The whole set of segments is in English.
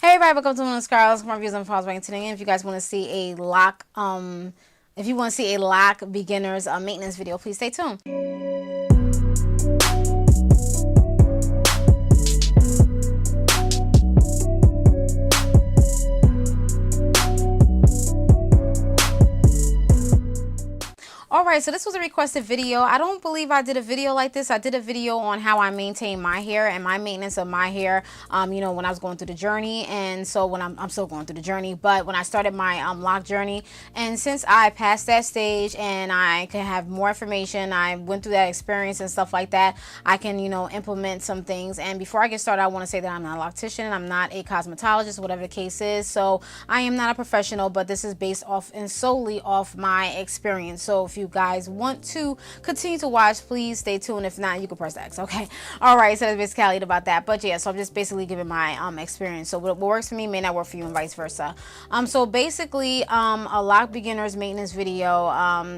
Hey everybody, welcome to one of Scarlett's reviews and files. Today, if you guys want to see a Loc, if you want to see a Loc beginners maintenance video, please stay tuned. Alright, so this was a requested video. I don't believe I did a video like this. I did a video on how I maintain my hair and my maintenance of my hair, you know, when I was going through the journey. And so when I'm still going through the journey, but when I started my Loc journey, and since I passed that stage and I can have more information, I went through that experience and stuff like that, I can, you know, implement some things. And before I get started, I want to say that I'm not a loctician, I'm not a cosmetologist, whatever the case is. So I am not a professional, but this is based off and solely off my experience. So if you guys want to continue to watch, please stay tuned. If not, you can press X. Okay. All right. So that's basically it about that. But yeah, so I'm just basically giving my experience. So what works for me may not work for you, and vice versa. So basically, a Loc beginners maintenance video.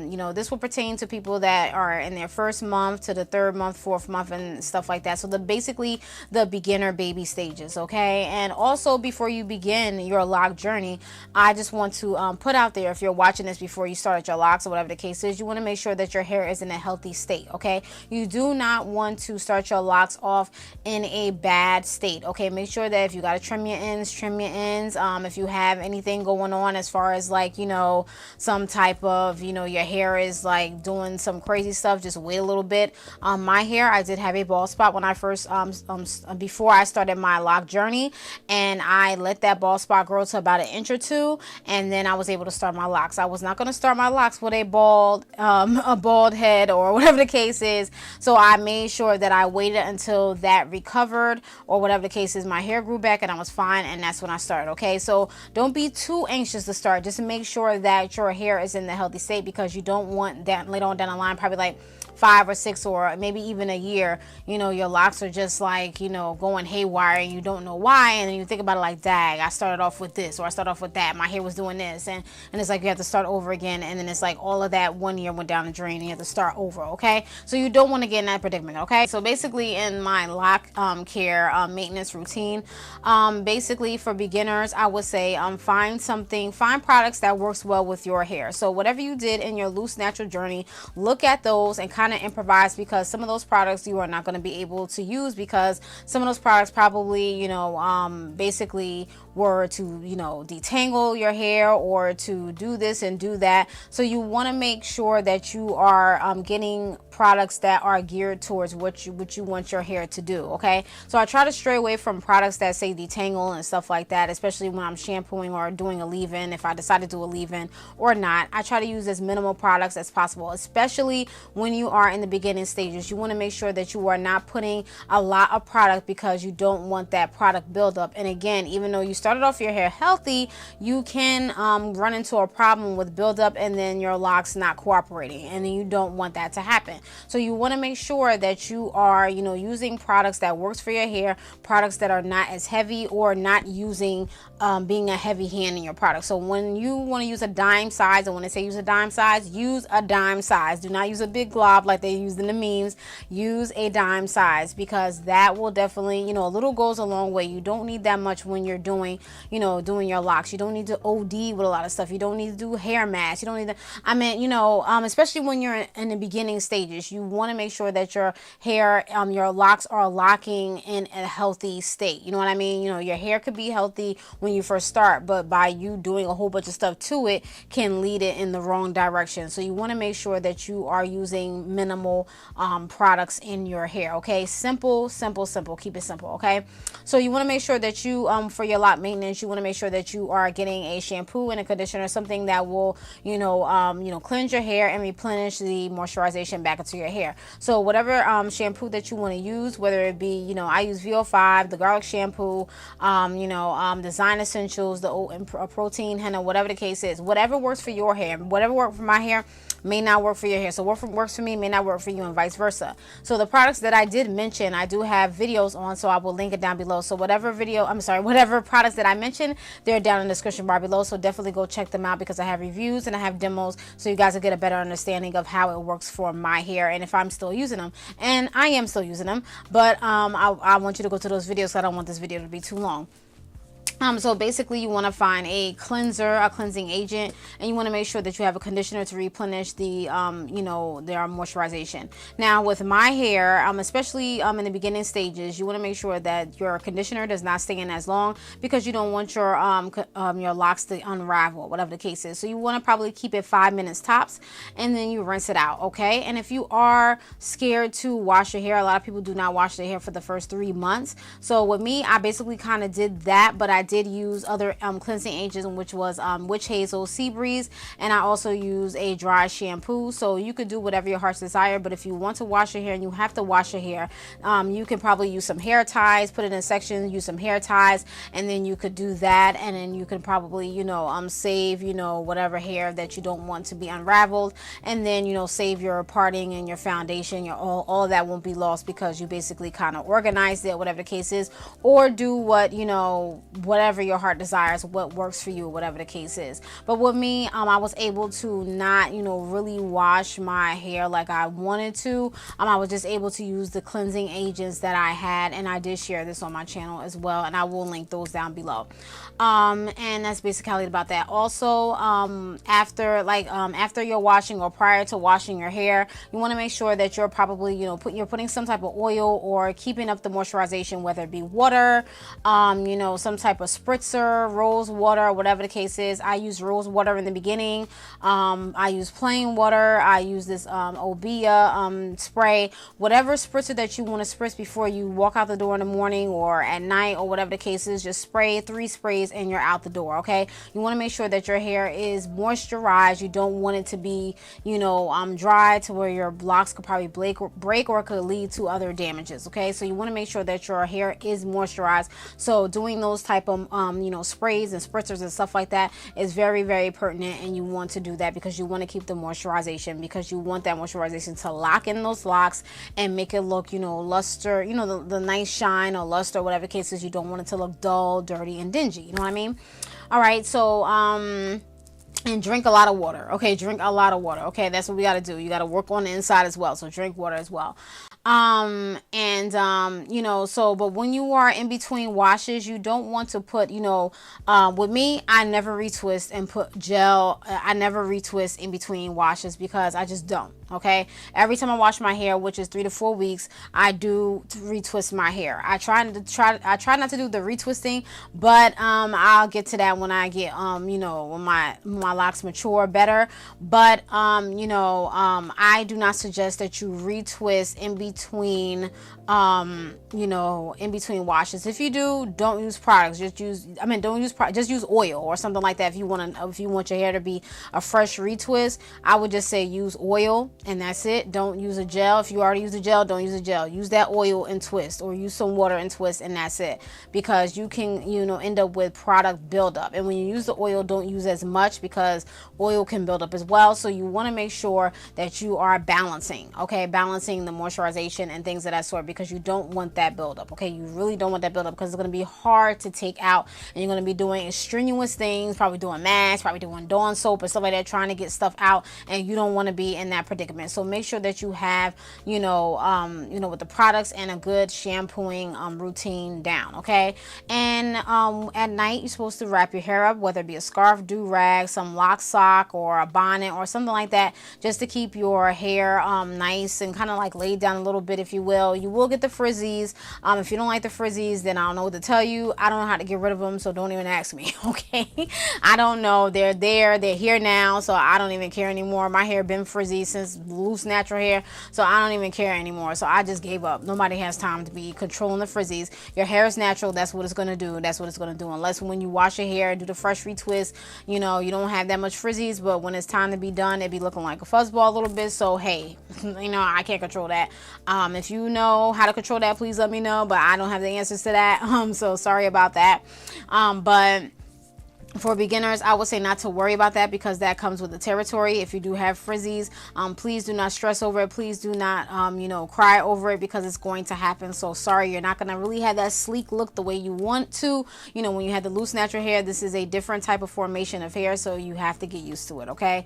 You know, this will pertain to people that are in their first month to the third month, fourth month, and stuff like that. So basically the beginner baby stages. Okay. And also, before you begin your Loc journey, I just want to put out there, if you're watching this before you start your Locs or whatever the case is, you want to make sure that your hair is in a healthy state. Okay, you do not want to start your Locs off in a bad state. Okay, make sure that if you got to trim your ends, trim your ends. If you have anything going on as far as, like, you know, some type of, you know, your hair is like doing some crazy stuff, just wait a little bit. My hair, I did have a bald spot when I first before I started my Loc journey, and I let that bald spot grow to about 1 inch or 2, and then I was able to start my Locs. I was not going to start my Locs with a bald head or whatever the case is, so I made sure that I waited until that recovered, or whatever the case is, my hair grew back and I was fine, and that's when I started. Okay, so don't be too anxious to start. Just make sure that your hair is in the healthy state, because you don't want that later on down the line, probably like 5 or 6 or maybe even a year, you know, your Locs are just like, you know, going haywire and you don't know why, and then you think about it like, dang, I started off with this, or I started off with that, my hair was doing this, and it's like you have to start over again, and then it's like all of that 1 year went down the drain and you have to start over. Okay, so you don't want to get in that predicament. Okay, so basically in my Loc care maintenance routine, basically for beginners, I would say find products that works well with your hair. So whatever you did in your loose natural journey, look at those and kind of improvise, because some of those products you are not going to be able to use, because some of those products probably, you know, basically were to, you know, detangle your hair or to do this and do that. So you want to make sure that you are getting products that are geared towards what you want your hair to do. Okay, so I try to stray away from products that say detangle and stuff like that, especially when I'm shampooing or doing a leave-in. If I decide to do a leave-in or not, I try to use as minimal products as possible, especially when you are in the beginning stages. You want to make sure that you are not putting a lot of product, because you don't want that product buildup. And again, even though you started off your hair healthy, you can run into a problem with buildup and then your Locs not cooperating, and then you don't want that to happen. So you want to make sure that you are, you know, using products that works for your hair, products that are not as heavy, or not using being a heavy hand in your product. So when you want to use a dime size, and when I say use a dime size, use a dime size. Do not use a big glob like they use in the memes. Use a dime size, because that will definitely, you know, a little goes a long way. You don't need that much when you're doing, you know, doing your Locs. You don't need to OD with a lot of stuff. You don't need to do hair masks. You don't need to, I mean, you know, especially when you're in the beginning stages, you want to make sure that your hair, your Locs are locking in a healthy state. You know what I mean? You know, your hair could be healthy when you first start, but by you doing a whole bunch of stuff to it can lead it in the wrong direction. So you want to make sure that you are using minimal products in your hair. Okay, simple. Keep it simple. Okay, so you want to make sure that you for your Loc maintenance, you want to make sure that you are getting a shampoo and a conditioner, something that will, you know, cleanse your hair and replenish the moisturization back into your hair. So whatever shampoo that you want to use, whether it be, you know, I use V05, the garlic shampoo, you know, Design Essentials, the oat protein henna, whatever the case is, whatever works for your hair. Whatever worked for my hair may not work for your hair. So what works for me may not work for you, and vice versa. So the products that I did mention, I do have videos on, so I will link it down below. So whatever products that I mentioned, they're down in the description bar below. So definitely go check them out, because I have reviews and I have demos, so you guys will get a better understanding of how it works for my hair and if I'm still using them. And I am still using them, but I want you to go to those videos, so I don't want this video to be too long. So basically you want to find a cleanser, a cleansing agent, and you want to make sure that you have a conditioner to replenish the, you know, their moisturization. Now with my hair, especially in the beginning stages, you want to make sure that your conditioner does not stay in as long because you don't want your locks to unravel, whatever the case is. So you want to probably keep it 5 minutes tops, and then you rinse it out, okay? And if you are scared to wash your hair, a lot of people do not wash their hair for the first 3 months. So with me, I basically kind of did that, but I did use other cleansing agents, which was witch hazel, sea breeze, and I also use a dry shampoo. So you could do whatever your heart's desire, but if you want to wash your hair and you have to wash your hair, you can probably use some hair ties, put it in sections, use some hair ties, and then you could do that, and then you can probably, you know, save, you know, whatever hair that you don't want to be unraveled, and then, you know, save your parting and your foundation, your all of that won't be lost because you basically kind of organized it, whatever the case is, or do what, you know, whatever your heart desires, what works for you, whatever the case is. But with me, I was able to not, you know, really wash my hair like I wanted to. I was just able to use the cleansing agents that I had, and I did share this on my channel as well, and I will link those down below. And that's basically about that. Also, after you're washing or prior to washing your hair, you want to make sure that you're probably, you know, you're putting some type of oil or keeping up the moisturization, whether it be water, you know, some type of spritzer, rose water, whatever the case is. I use rose water in the beginning. I use plain water. I use this Obia spray, whatever spritzer that you want to spritz before you walk out the door in the morning or at night or whatever the case is. Just spray 3 sprays and you're out the door, okay? You want to make sure that your hair is moisturized. You don't want it to be, you know, dry to where your locks could probably break or could lead to other damages, okay? So you want to make sure that your hair is moisturized. So doing those type of you know, sprays and spritzers and stuff like that is very, very pertinent, and you want to do that because you want to keep the moisturization, because you want that moisturization to lock in those locks and make it look, you know, luster, you know, the nice shine or luster, whatever the case is. You don't want it to look dull, dirty, and dingy, you know what I mean? All right, so and drink a lot of water, okay? Drink a lot of water, okay? That's what we got to do. You got to work on the inside as well, so drink water as well. You know, so, but when you are in between washes, you don't want to put, you know, with me, I never retwist and put gel. I never retwist in between washes because I just don't, okay? Every time I wash my hair, which is 3 to 4 weeks, I do retwist my hair. I try not to do the retwisting, but I'll get to that when I get you know, when my locks mature better. But you know, I do not suggest that you retwist in between you know, in between washes. If you do, don't use products. Just use, just use oil or something like that. If you want your hair to be a fresh retwist, I would just say use oil, and that's it. Don't use a gel. If you already use a gel, don't use a gel. Use that oil and twist, or use some water and twist, and that's it. Because you can, you know, end up with product buildup. And when you use the oil, don't use as much because oil can build up as well. So you want to make sure that you are balancing, okay? Balancing the moisturization and things of that sort, because you don't want that buildup, okay? You really don't want that buildup because it's going to be hard to take out, and you're going to be doing strenuous things, probably doing masks, probably doing Dawn soap and stuff like that, trying to get stuff out, and you don't want to be in that predicament. So make sure that you have, you know, with the products and a good shampooing routine down, okay? And at night, you're supposed to wrap your hair up, whether it be a scarf, do-rag, some lock sock, or a bonnet or something like that, just to keep your hair nice and kind of like laid down a little bit, if you will. You will get the frizzies. If you don't like the frizzies, then I don't know what to tell you. I don't know how to get rid of them, so don't even ask me, okay? I don't know. They're here now, so I don't even care anymore. My hair been frizzy since loose natural hair, so I don't even care anymore. So I just gave up. Nobody has time to be controlling the frizzies. Your hair is natural. That's what it's going to do. That's what it's going to do. Unless when you wash your hair, do the fresh retwist, you know, you don't have that much frizzies, but when it's time to be done, it be looking like a fuzzball a little bit. So hey, you know, I can't control that. If you know how to control that, please let me know, but I don't have the answers to that. So sorry about that. But For beginners, I would say not to worry about that because that comes with the territory. If you do have frizzies, please do not stress over it. Please do not, you know, cry over it because it's going to happen. So sorry, you're not going to really have that sleek look the way you want to. You know, when you have the loose natural hair, this is a different type of formation of hair, so you have to get used to it, okay?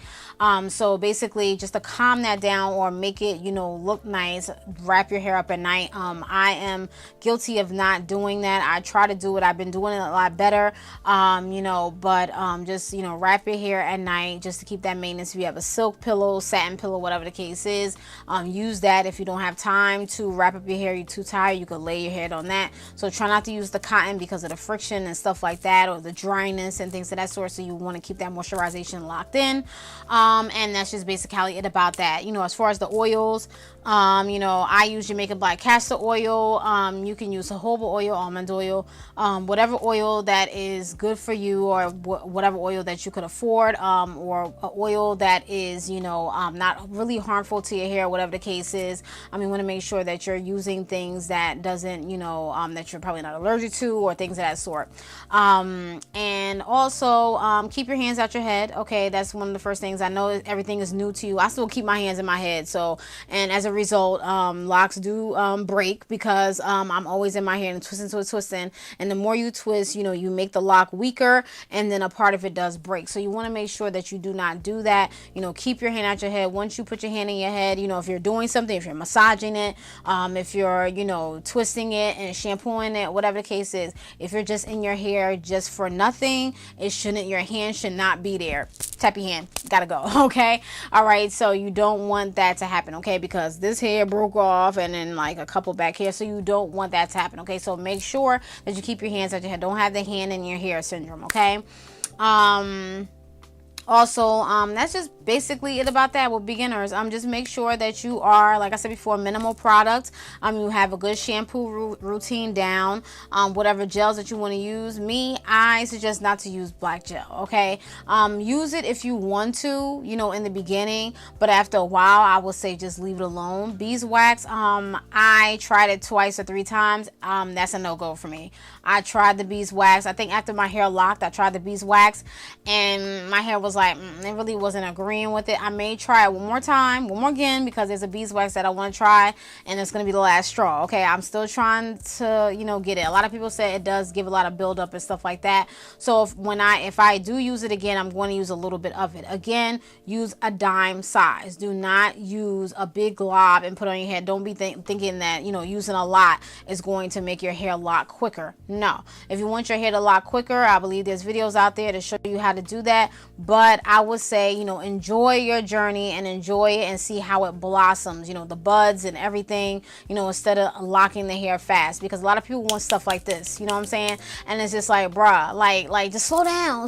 So basically, just to calm that down or make it, you know, look nice, wrap your hair up at night. I am guilty of not doing that. I try to do it. I've been doing it a lot better, you know, but just, you know, wrap your hair at night just to keep that maintenance. If you have a silk pillow, satin pillow, whatever the case is, use that. If you don't have time to wrap up your hair, you're too tired, you could lay your head on that. So try not to use the cotton because of the friction and stuff like that, or the dryness and things of that sort. So you want to keep that moisturization locked in, and that's just basically it about that. You know, as far as the oils, you know, I use Jamaican black castor oil. You can use jojoba oil, almond oil, whatever oil that is good for you, or whatever oil that you could afford, or a oil that is, you know, not really harmful to your hair, whatever the case is. You want to make sure that you're using things that doesn't, you know, that you're probably not allergic to, or things of that sort. And also, keep your hands out your head. Okay, that's one of the first things. I know everything is new to you. I still keep my hands in my head. So, and as a result, locks do break because I'm always in my hair and twisting. And the more you twist, you know, you make the lock weaker, and then a part of it does break. So you want to make sure that you do not do that. You know, keep your hand out your head. Once you put your hand in your head, you know, if you're doing something, if you're massaging it, if you're, you know, twisting it and shampooing it, whatever the case is, if you're just in your hair just for nothing, your hand should not be there. Tap your hand, gotta go. Okay, all right, so you don't want that to happen, okay, because this hair broke off and then like a couple back here, so you don't want that to happen. Okay, so make sure that you keep your hands out your head. Don't have the hand in your hair syndrome. Okay, also, that's just basically it about that with beginners. Just make sure that you are, like I said before, minimal product. You have a good shampoo routine down. Whatever gels that you want to use. I suggest not to use black gel. Okay, use it if you want to, you know, in the beginning, but after a while, I would say just leave it alone. Beeswax, I tried it twice or 3 times. That's a no-go for me. I tried the beeswax. I think after my hair locked, I tried the beeswax, and my hair was like, it really wasn't agreeing with it. I may try it one more again, because there's a beeswax that I want to try, and it's going to be the last straw. Okay, I'm still trying to, you know, get it. A lot of people say it does give a lot of buildup and stuff like that. So if I do use it again, I'm going to use a little bit of it. Again, use a dime size. Do not use a big glob and put on your head. Don't be thinking that, you know, using a lot is going to make your hair lock quicker. No. If you want your hair to lock quicker, I believe there's videos out there to show you how to do that. But I would say, you know, enjoy your journey and enjoy it and see how it blossoms, you know, the buds and everything, you know, instead of locking the hair fast, because a lot of people want stuff like this, you know what I'm saying? And it's just like, bruh, like just slow down,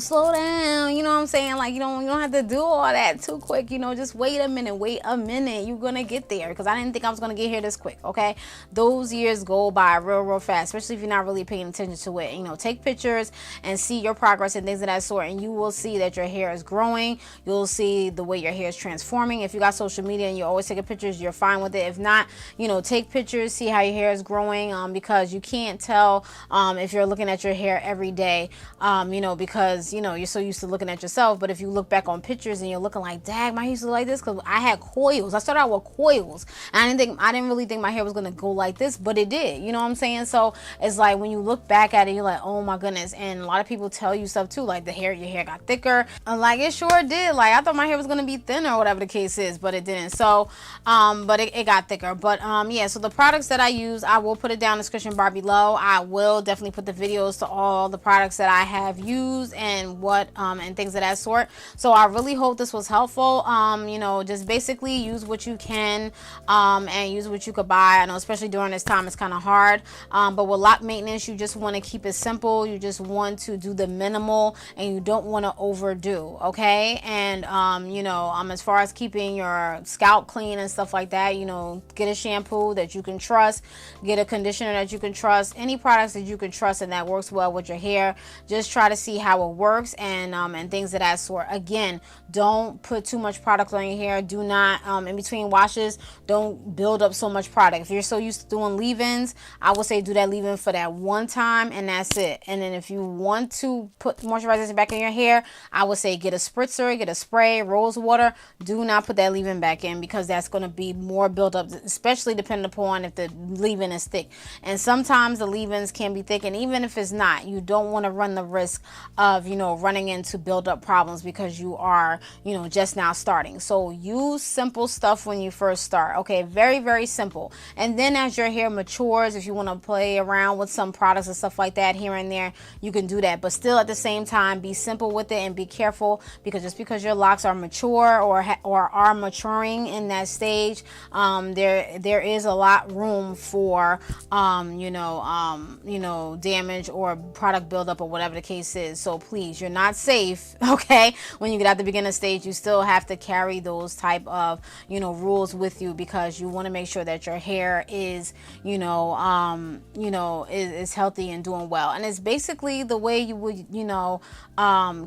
you know what I'm saying? Like, you don't have to do all that too quick, you know, just wait a minute, you're gonna get there, because I didn't think I was gonna get here this quick. Okay, those years go by real fast, especially if you're not really paying attention to it. You know, take pictures and see your progress and things of that sort, and you will see that your hair is growing. You'll see the way your hair is transforming. If you got social media and you're always taking pictures, you're fine with it. If not, you know, take pictures, see how your hair is growing, because you can't tell if you're looking at your hair every day, you know, because, you know, you're so used to looking at yourself. But if you look back on pictures and you're looking like, dang, my hair used to look like this, because I had coils. I started out with coils, and I didn't really think my hair was gonna go like this, but it did. You know what I'm saying? So it's like when you look back at it, you're like, oh my goodness. And a lot of people tell you stuff too, like your hair got thicker. Like, it sure did. Like, I thought my hair was gonna be thinner or whatever the case is, but it didn't. So but it got thicker. But yeah, so the products that I use, I will put it down in the description bar below. I will definitely put the videos to all the products that I have used and what and things of that sort. So I really hope this was helpful. You know, just basically use what you can and use what you could buy. I know especially during this time it's kind of hard, but with Loc Maintenance, you just want to keep it simple. You just want to do the minimal, and you don't want to overdo. okay? And you know, as far as keeping your scalp clean and stuff like that, you know, get a shampoo that you can trust, get a conditioner that you can trust, any products that you can trust and that works well with your hair. Just try to see how it works, and things of that sort. Again, don't put too much product on your hair. Do not in between washes, don't build up so much product. If you're so used to doing leave-ins, I would say do that leave-in for that one time and that's it. And then if you want to put moisturization back in your hair, I would say get a spritzer, get a spray, rose water. Do not put that leave-in back in, because that's going to be more buildup, especially depending upon if the leave-in is thick. And sometimes the leave-ins can be thick, and even if it's not, you don't want to run the risk of, you know, running into build-up problems because you are, you know, just now starting. So use simple stuff when you first start, okay? Very, very simple. And then as your hair matures, if you want to play around with some products and stuff like that here and there, you can do that. But still, at the same time, be simple with it and be careful, because just because your locks are mature or are maturing in that stage, there is a lot room for you know, damage or product buildup or whatever the case is. So please, you're not safe, okay? When you get out the beginner stage, you still have to carry those type of, you know, rules with you, because you want to make sure that your hair is, is healthy and doing well. And it's basically the way you would, you know,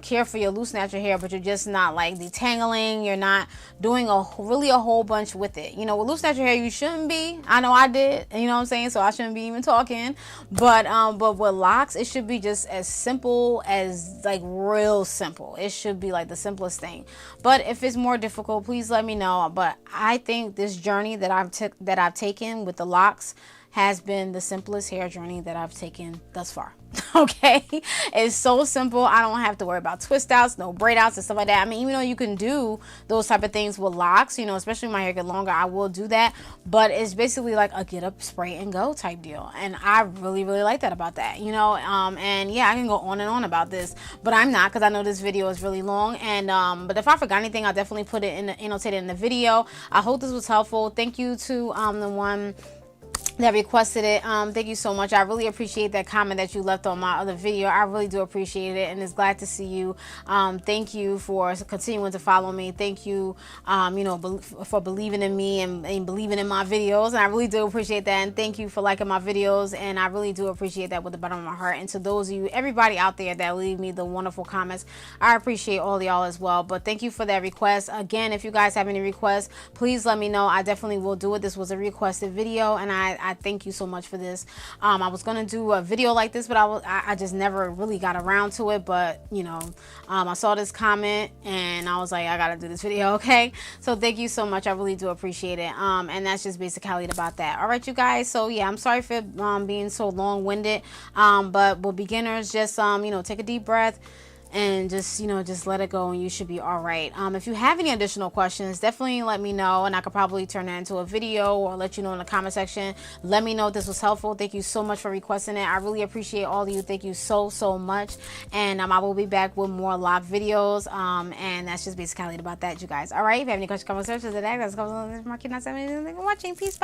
care for your loose natural hair, but you're just not like detangling. You're not doing a whole bunch with it. You know, with loose natural hair, you shouldn't be. I know I did, you know what I'm saying? So I shouldn't be even talking. But with locks, it should be just as simple as, like, real simple. It should be like the simplest thing. But if it's more difficult, please let me know. But I think this journey that I've taken with the locks has been the simplest hair journey that I've taken thus far. Okay, it's so simple. I don't have to worry about twist outs, no braid outs and stuff like that. I mean, even though you can do those type of things with locks, you know, especially when my hair get longer, I will do that. But it's basically like a get up, spray and go type deal, and I really, really like that about that, you know. And yeah, I can go on and on about this, but I'm not, because I know this video is really long. And but if I forgot anything, I'll definitely put it in the annotated in the video. I hope this was helpful. Thank you to the one that requested it. Thank you so much. I really appreciate that comment that you left on my other video. I really do appreciate it, and it's glad to see you. Thank you for continuing to follow me. Thank you, you know, for believing in me and believing in my videos, and I really do appreciate that. And thank you for liking my videos, and I really do appreciate that with the bottom of my heart. And to those of you, everybody out there that leave me the wonderful comments, I appreciate all y'all as well. But thank you for that request. Again, if you guys have any requests, please let me know. I definitely will do it. This was a requested video, and I thank you so much for this. I was gonna do a video like this, but I just never really got around to it. But you know, I saw this comment and I was like, I gotta do this video, okay? So thank you so much. I really do appreciate it. And that's just basically about that. All right, you guys. So yeah, I'm sorry for being so long-winded. But with beginners, just you know, take a deep breath and just, you know, just let it go, and you should be all right. If you have any additional questions, definitely let me know, and I could probably turn that into a video or let you know in the comment section. Let me know if this was helpful. Thank you so much for requesting it. I really appreciate all of you. Thank you so much. And I will be back with more lock videos. And that's just basically about that, you guys. All right, if you have any questions, comments, searches, that's watching. Peace, bye.